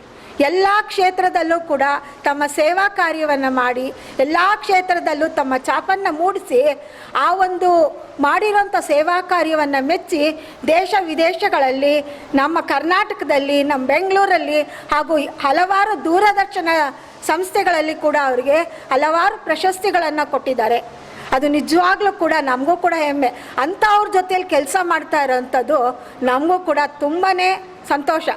ಎಲ್ಲ ಕ್ಷೇತ್ರದಲ್ಲೂ ಕೂಡ ತಮ್ಮ ಸೇವಾ ಕಾರ್ಯವನ್ನು ಮಾಡಿ ಎಲ್ಲ ಕ್ಷೇತ್ರದಲ್ಲೂ ತಮ್ಮ ಛಾಪನ್ನು ಮೂಡಿಸಿ ಆ ಒಂದು ಮಾಡಿರೋಂಥ ಸೇವಾ ಕಾರ್ಯವನ್ನು ಮೆಚ್ಚಿ ದೇಶ ವಿದೇಶಗಳಲ್ಲಿ, ನಮ್ಮ ಕರ್ನಾಟಕದಲ್ಲಿ, ನಮ್ಮ ಬೆಂಗಳೂರಲ್ಲಿ ಹಾಗೂ ಹಲವಾರು ದೂರದರ್ಶನ ಸಂಸ್ಥೆಗಳಲ್ಲಿ ಕೂಡ ಅವರಿಗೆ ಹಲವಾರು ಪ್ರಶಸ್ತಿಗಳನ್ನು ಕೊಟ್ಟಿದ್ದಾರೆ. ಅದು ನಿಜವಾಗ್ಲೂ ಕೂಡ ನಮಗೂ ಕೂಡ ಹೆಮ್ಮೆ. ಅಂಥವ್ರ ಜೊತೆಯಲ್ಲಿ ಕೆಲಸ ಮಾಡ್ತಾ ಇರೋವಂಥದ್ದು ನಮಗೂ ಕೂಡ ತುಂಬಾ ಸಂತೋಷ.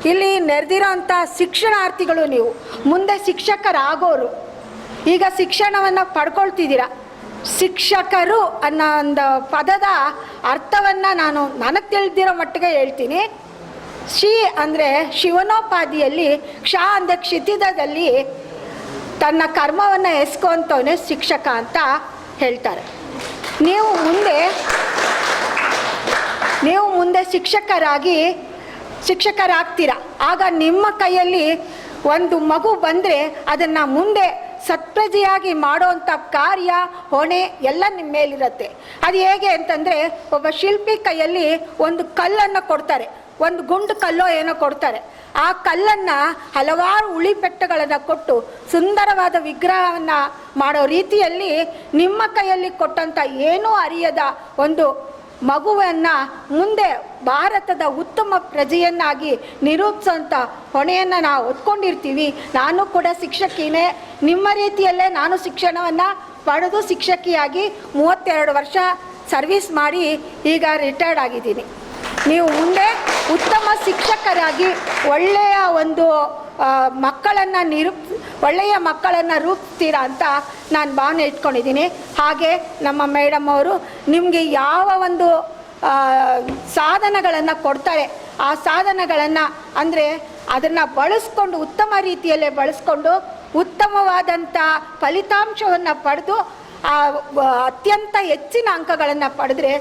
ಇಲ್ಲಿ ನೆರೆದಿರೋಂಥ ಶಿಕ್ಷಣಾರ್ಥಿಗಳು ನೀವು ಮುಂದೆ ಶಿಕ್ಷಕರಾಗೋರು, ಈಗ ಶಿಕ್ಷಣವನ್ನು ಪಡ್ಕೊಳ್ತಿದ್ದೀರ. ಶಿಕ್ಷಕರು ಅನ್ನೋ ಒಂದು ಪದದ ಅರ್ಥವನ್ನು ನನಗೆ ತಿಳಿದಿರೋ ಮಟ್ಟಿಗೆ ಹೇಳ್ತೀನಿ. ಶಿ ಅಂದರೆ ಶಿವನೋಪಾದಿಯಲ್ಲಿ, ಕ್ಷ ಅಂದರೆ ಕ್ಷಿತಿಜದಲ್ಲಿ ತನ್ನ ಕರ್ಮವನ್ನು ಎಸ್ಕೊಂತವನೇ ಶಿಕ್ಷಕ ಅಂತ ಹೇಳ್ತಾರೆ. ನೀವು ಮುಂದೆ ಶಿಕ್ಷಕರಾಗ್ತೀರ. ಆಗ ನಿಮ್ಮ ಕೈಯಲ್ಲಿ ಒಂದು ಮಗು ಬಂದರೆ ಅದನ್ನು ಮುಂದೆ ಸತ್ಪ್ರಜೆಯಾಗಿ ಮಾಡೋವಂಥ ಕಾರ್ಯ, ಹೊಣೆ ಎಲ್ಲ ನಿಮ್ಮ ಮೇಲಿರುತ್ತೆ. ಅದು ಹೇಗೆ ಅಂತಂದರೆ, ಒಬ್ಬ ಶಿಲ್ಪಿ ಕೈಯಲ್ಲಿ ಒಂದು ಕಲ್ಲನ್ನು ಕೊಡ್ತಾರೆ, ಒಂದು ಗುಂಡು ಕಲ್ಲೋ ಏನೋ ಕೊಡ್ತಾರೆ. ಆ ಕಲ್ಲನ್ನು ಹಲವಾರು ಉಳಿಪೆಟ್ಟುಗಳನ್ನು ಕೊಟ್ಟು ಸುಂದರವಾದ ವಿಗ್ರಹವನ್ನು ಮಾಡೋ ರೀತಿಯಲ್ಲಿ ನಿಮ್ಮ ಕೈಯಲ್ಲಿ ಕೊಟ್ಟಂಥ ಏನೂ ಅರಿಯದ ಒಂದು ಮಗುವನ್ನು ಮುಂದೆ ಭಾರತದ ಉತ್ತಮ ಪ್ರಜೆಯನ್ನಾಗಿ ನಿರೂಪಿಸೋಂಥ ಹೊಣೆಯನ್ನು ನಾವು ಹೊತ್ಕೊಂಡಿರ್ತೀವಿ. ನಾನು ಕೂಡ ಶಿಕ್ಷಕಿನೇ, ನಿಮ್ಮ ರೀತಿಯಲ್ಲೇ ನಾನು ಶಿಕ್ಷಣವನ್ನು ಪಡೆದು ಶಿಕ್ಷಕಿಯಾಗಿ 32 ವರ್ಷ ಸರ್ವಿಸ್ ಮಾಡಿ ಈಗ ರಿಟೈರ್ಡ್ ಆಗಿದ್ದೀನಿ. ನೀವು ಮುಂದೆ ಉತ್ತಮ ಶಿಕ್ಷಕರಾಗಿ ಒಳ್ಳೆಯ ಒಂದು ಒಳ್ಳೆಯ ಮಕ್ಕಳನ್ನು ರೂಪಿಸ್ತೀರಾ ಅಂತ ನಾನು ಭಾವನೆ ಇಟ್ಕೊಂಡಿದ್ದೀನಿ. ಹಾಗೆ ನಮ್ಮ ಮೇಡಮ್ ಅವರು ನಿಮಗೆ ಯಾವ ಒಂದು ಸಾಧನಗಳನ್ನು ಕೊಡ್ತಾರೆ, ಆ ಸಾಧನಗಳನ್ನು ಅಂದರೆ ಅದನ್ನು ಬಳಸ್ಕೊಂಡು ಉತ್ತಮ ರೀತಿಯಲ್ಲೇ ಬಳಸ್ಕೊಂಡು ಉತ್ತಮವಾದಂಥ ಫಲಿತಾಂಶವನ್ನು ಪಡೆದು ಅತ್ಯಂತ ಹೆಚ್ಚಿನ ಅಂಕಗಳನ್ನು ಪಡೆದ್ರೆ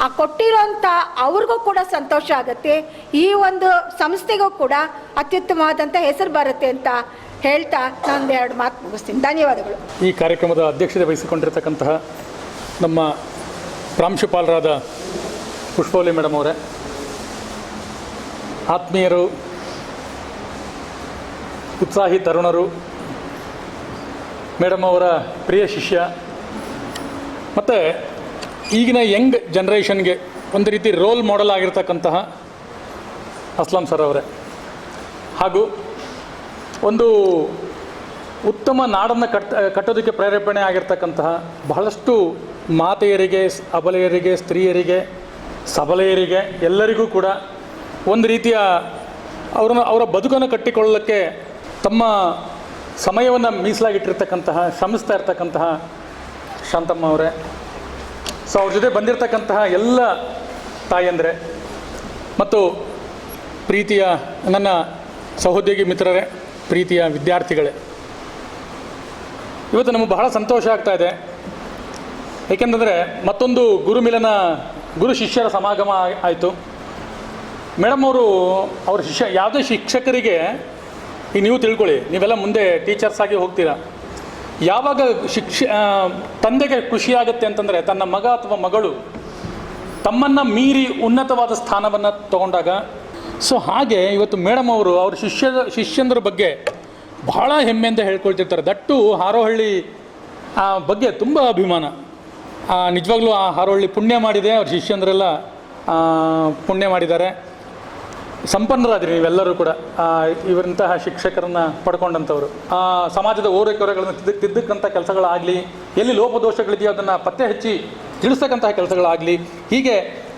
ಆ ಕೊಟ್ಟಿರೋಂಥ ಅವ್ರಿಗೂ ಕೂಡ ಸಂತೋಷ ಆಗುತ್ತೆ. ಈ ಒಂದು ಸಂಸ್ಥೆಗೂ ಕೂಡ ಅತ್ಯುತ್ತಮವಾದಂಥ ಹೆಸರು ಬರುತ್ತೆ ಅಂತ ಹೇಳ್ತಾ ನಾನು 2 ಮಾತು ಮುಗಿಸ್ತೀನಿ. ಧನ್ಯವಾದಗಳು. ಈ ಕಾರ್ಯಕ್ರಮದ ಅಧ್ಯಕ್ಷತೆ ವಹಿಸಿಕೊಂಡಿರ್ತಕ್ಕಂತಹ ನಮ್ಮ ಪ್ರಾಂಶುಪಾಲರಾದ ಪುಷ್ಪವಲ್ಲಿ ಮೇಡಮ್ ಅವರೇ, ಆತ್ಮೀಯರು, ಉತ್ಸಾಹಿ ತರುಣರು, ಮೇಡಮ್ ಅವರ ಪ್ರಿಯ ಶಿಷ್ಯ, ಮತ್ತು ಈಗಿನ ಯಂಗ್ ಜನ್ರೇಷನ್ಗೆ ಒಂದು ರೀತಿ ರೋಲ್ ಮಾಡೆಲ್ ಆಗಿರ್ತಕ್ಕಂತಹ ಅಸ್ಲಾಂ ಸರ್ ಅವರೇ, ಹಾಗೂ ಒಂದು ಉತ್ತಮ ನಾಡನ್ನು ಕಟ್ಟೋದಕ್ಕೆ ಪ್ರೇರೇಪಣೆ ಆಗಿರ್ತಕ್ಕಂತಹ ಬಹಳಷ್ಟು ಮಾತೆಯರಿಗೆ, ಅಬಲೆಯರಿಗೆ, ಸ್ತ್ರೀಯರಿಗೆ, ಸಬಲೆಯರಿಗೆ ಎಲ್ಲರಿಗೂ ಕೂಡ ಒಂದು ರೀತಿಯ ಅವರ ಬದುಕನ್ನು ಕಟ್ಟಿಕೊಳ್ಳೋಕ್ಕೆ ತಮ್ಮ ಸಮಯವನ್ನು ಮೀಸಲಾಗಿಟ್ಟಿರ್ತಕ್ಕಂತಹ, ಶ್ರಮಿಸ್ತಾ ಇರ್ತಕ್ಕಂತಹ ಶಾಂತಮ್ಮ ಅವರೇ, ಸೊ ಅವ್ರ ಜೊತೆ ಬಂದಿರತಕ್ಕಂತಹ ಎಲ್ಲ ತಾಯಂದರೆ ಮತ್ತು ಪ್ರೀತಿಯ ನನ್ನ ಸಹೋದ್ಯೋಗಿ ಮಿತ್ರರೇ, ಪ್ರೀತಿಯ ವಿದ್ಯಾರ್ಥಿಗಳೇ, ಇವತ್ತು ನಮಗೆ ಬಹಳ ಸಂತೋಷ ಆಗ್ತಾ ಇದೆ. ಏಕೆಂದರೆ ಮತ್ತೊಂದು ಗುರು ಶಿಷ್ಯರ ಸಮಾಗಮ ಆಯಿತು. ಮೇಡಮ್ ಅವರು ಅವ್ರ ಯಾವುದೇ ಶಿಕ್ಷಕರಿಗೆ, ಈಗ ನೀವು ತಿಳ್ಕೊಳ್ಳಿ, ನೀವೆಲ್ಲ ಮುಂದೆ ಟೀಚರ್ಸ್ ಆಗಿ ಹೋಗ್ತೀರಾ, ಯಾವಾಗ ತಂದೆಗೆ ಖುಷಿಯಾಗುತ್ತೆ ಅಂತಂದರೆ ತನ್ನ ಮಗ ಅಥವಾ ಮಗಳು ತಮ್ಮನ್ನು ಮೀರಿ ಉನ್ನತವಾದ ಸ್ಥಾನವನ್ನು ತಗೊಂಡಾಗ. ಸೊ ಹಾಗೆ ಇವತ್ತು ಮೇಡಮ್ ಅವರು ಅವ್ರ ಶಿಷ್ಯಂದ್ರ ಬಗ್ಗೆ ಬಹಳ ಹೆಮ್ಮೆಯಿಂದ ಹೇಳ್ಕೊಳ್ತಿರ್ತಾರೆ. ದಟ್ಟು ಹಾರೋಹಳ್ಳಿ ಬಗ್ಗೆ ತುಂಬ ಅಭಿಮಾನ. ನಿಜವಾಗ್ಲೂ ಆ ಹಾರೋಹಳ್ಳಿ ಪುಣ್ಯ ಮಾಡಿದೆ, ಅವ್ರ ಶಿಷ್ಯಂದ್ರೆಲ್ಲ ಪುಣ್ಯ ಮಾಡಿದ್ದಾರೆ. ಸಂಪನ್ನರಾದ್ರಿ ನೀವೆಲ್ಲರೂ ಕೂಡ ಇವರಂತಹ ಶಿಕ್ಷಕರನ್ನು ಪಡ್ಕೊಂಡಂಥವ್ರು. ಸಮಾಜದ ಓರೆಕೊರೆಗಳನ್ನು ತಿದ್ದಕ್ಕಂಥ ಕೆಲಸಗಳಾಗಲಿ, ಎಲ್ಲಿ ಲೋಪದೋಷಗಳಿದೆಯೋ ಅದನ್ನು ಪತ್ತೆ ಹಚ್ಚಿ ತಿಳಿಸ್ತಕ್ಕಂತಹ ಕೆಲಸಗಳಾಗಲಿ, ಹೀಗೆ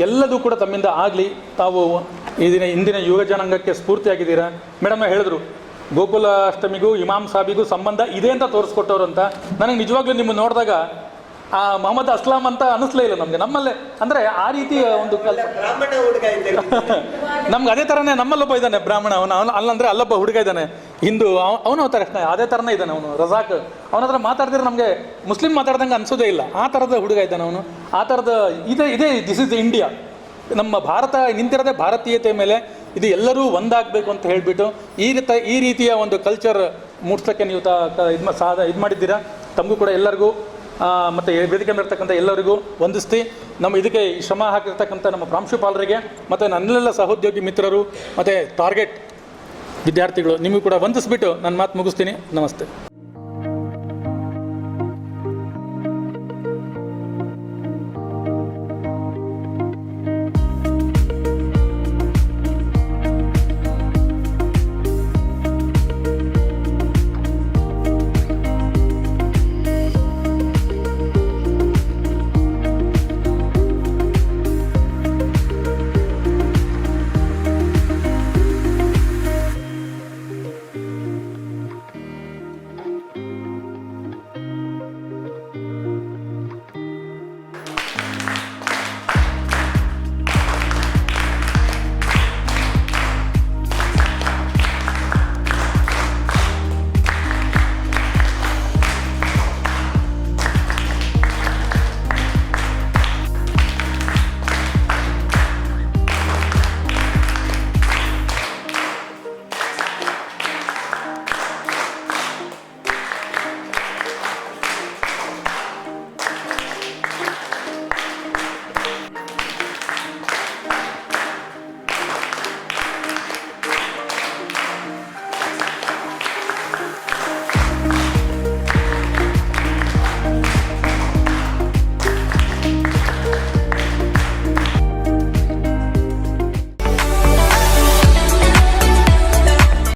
ಎಲ್ಲದೂ ಕೂಡ ತಮ್ಮಿಂದ ಆಗಲಿ. ತಾವು ಇಂದಿನ ಯುವ ಜನಾಂಗಕ್ಕೆ ಸ್ಫೂರ್ತಿಯಾಗಿದ್ದೀರಾ. ಮೇಡಮ್ ಹೇಳಿದ್ರು, ಗೋಕುಲಾಷ್ಟಮಿಗೂ ಇಮಾಮ್ ಸಾಬಿಗೂ ಸಂಬಂಧ ಇದೆ ಅಂತ ತೋರಿಸ್ಕೊಟ್ಟವ್ರು ಅಂತ. ನನಗೆ ನಿಜವಾಗ್ಲೂ ನಿಮ್ಮ ನೋಡಿದಾಗ ಮೊಹಮ್ಮದ್ ಅಸ್ಲಾಂ ಅಂತ ಅನ್ನಿಸ್ಲೇ ಇಲ್ಲ ನಮ್ಮಲ್ಲೇ. ಅಂದರೆ ಆ ರೀತಿಯ ಒಂದು ನಮ್ಗೆ ಅದೇ ಥರನೇ ನಮ್ಮಲ್ಲೊಬ್ಬ ಇದ್ದಾನೆ ಬ್ರಾಹ್ಮಣ, ಅಲ್ಲಂದರೆ ಅಲ್ಲೊಬ್ಬ ಹುಡುಗ ಇದ್ದಾನೆ ಹಿಂದೂ, ಅವನು ತರನೇ ಅದೇ ಥರನೇ ಇದ್ದಾನೆ ಅವನು, ರಜಾಕ್. ಅವನ ಹತ್ರ ಮಾತಾಡಿದ್ರೆ ನಮಗೆ ಮುಸ್ಲಿಂ ಮಾತಾಡ್ದಂಗೆ ಅನಿಸೋದೇ ಇಲ್ಲ, ಆ ಥರದ ಹುಡುಗ ಇದ್ದಾನೆ ಅವನು. ಆ ಥರದ ಇದೇ ದಿಸ್ ಇಸ್ ಇಂಡಿಯಾ. ನಮ್ಮ ಭಾರತ ನಿಂತಿರೋದೇ ಭಾರತೀಯತೆ ಮೇಲೆ. ಇದು ಎಲ್ಲರೂ ಒಂದಾಗಬೇಕು ಅಂತ ಹೇಳಿಬಿಟ್ಟು ಈ ರೀತಿಯ ಒಂದು ಕಲ್ಚರ್ ಮೂಡಿಸೋಕ್ಕೆ ನೀವು ಇದು ಮಾಡಿದ್ದೀರಾ. ತಮಗೂ ಕೂಡ ಎಲ್ಲರಿಗೂ ಮತ್ತು ವೇದಿಕೆ ಮೇಲಿರ್ತಕ್ಕಂಥ ಎಲ್ಲರಿಗೂ ವಂದಿಸ್ತಿ, ಇದಕ್ಕೆ ಶ್ರಮ ಹಾಕಿರ್ತಕ್ಕಂಥ ನಮ್ಮ ಪ್ರಾಂಶುಪಾಲರಿಗೆ ಮತ್ತು ನನ್ನೆಲ್ಲ ಸಹೋದ್ಯೋಗಿ ಮಿತ್ರರು ಮತ್ತು ಟಾರ್ಗೆಟ್ ವಿದ್ಯಾರ್ಥಿಗಳು ನಿಮಗೂ ಕೂಡ ವಂದಿಸ್ಬಿಟ್ಟು ನನ್ನ ಮಾತು ಮುಗಿಸ್ತೀನಿ. ನಮಸ್ತೆ.